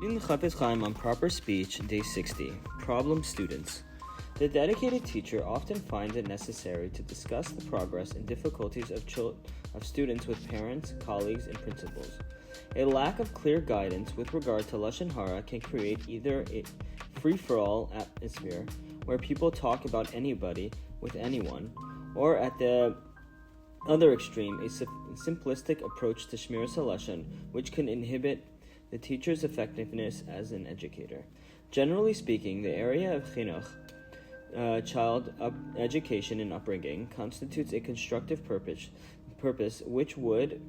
Reading the Chofetz Chaim on Proper Speech, Day 60. Problem Students. The dedicated teacher often finds it necessary to discuss the progress and difficulties of students with parents, colleagues, and principals. A lack of clear guidance with regard to Lashon Hara can create either a free-for-all atmosphere where people talk about anybody with anyone, or at the other extreme, a simplistic approach to Shmiras HaLashon, which can inhibit the teacher's effectiveness as an educator. Generally speaking, the area of chinuch, child education and upbringing, constitutes a constructive purpose which would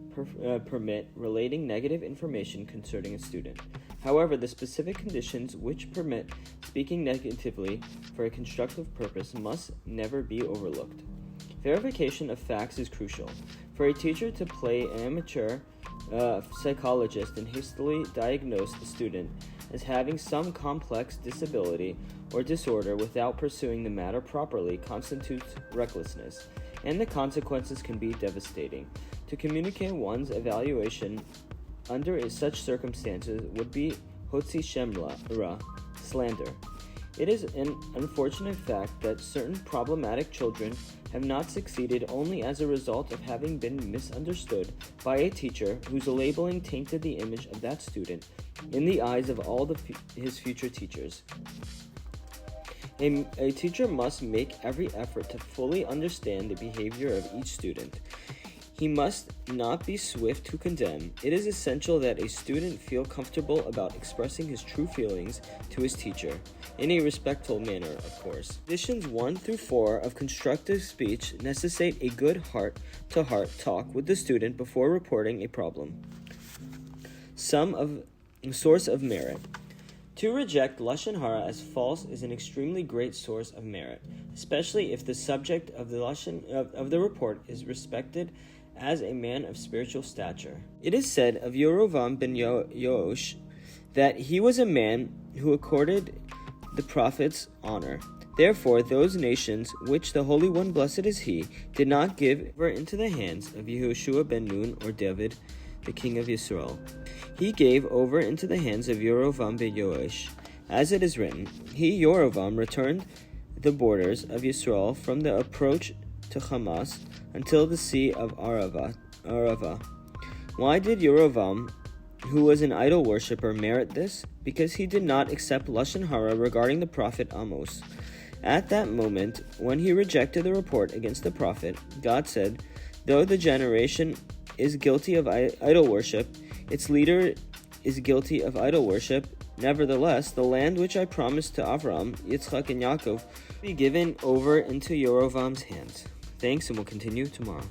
permit relating negative information concerning a student. However, the specific conditions which permit speaking negatively for a constructive purpose must never be overlooked. Verification of facts is crucial. For a teacher to play an amateur psychologist and hastily diagnose the student as having some complex disability or disorder without pursuing the matter properly constitutes recklessness, and the consequences can be devastating. To communicate one's evaluation under such circumstances would be hotzi shem ra, slander. It is an unfortunate fact that certain problematic children have not succeeded only as a result of having been misunderstood by a teacher whose labeling tainted the image of that student in the eyes of all his future teachers. A teacher must make every effort to fully understand the behavior of each student. He must not be swift to condemn. It is essential that a student feel comfortable about expressing his true feelings to his teacher, in a respectful manner, of course. Conditions 1 through 4 of constructive speech necessitate a good heart-to-heart talk with the student before reporting a problem. Source of merit. To reject Lashon Hara as false is an extremely great source of merit, especially if the subject of the report is respected as a man of spiritual stature. It is said of Yerovam ben Yoash that he was a man who accorded the prophets honor. Therefore, those nations which the Holy One, blessed is He, did not give over into the hands of Yehoshua ben Nun or David, the king of Israel. He gave over into the hands of Yerovam ben Yoash. As it is written, he, Yerovam, returned the borders of Israel from the approach to Hamas until the sea of Arava. Why did Yerovam, who was an idol worshipper, merit this? Because he did not accept Lashon Hara regarding the prophet Amos. At that moment, when he rejected the report against the prophet, God said, though the generation is guilty of idol worship, its leader is guilty of idol worship, nevertheless, the land which I promised to Avram, Yitzchak, and Yaakov will be given over into Yerovam's hands. Thanks, and we'll continue tomorrow.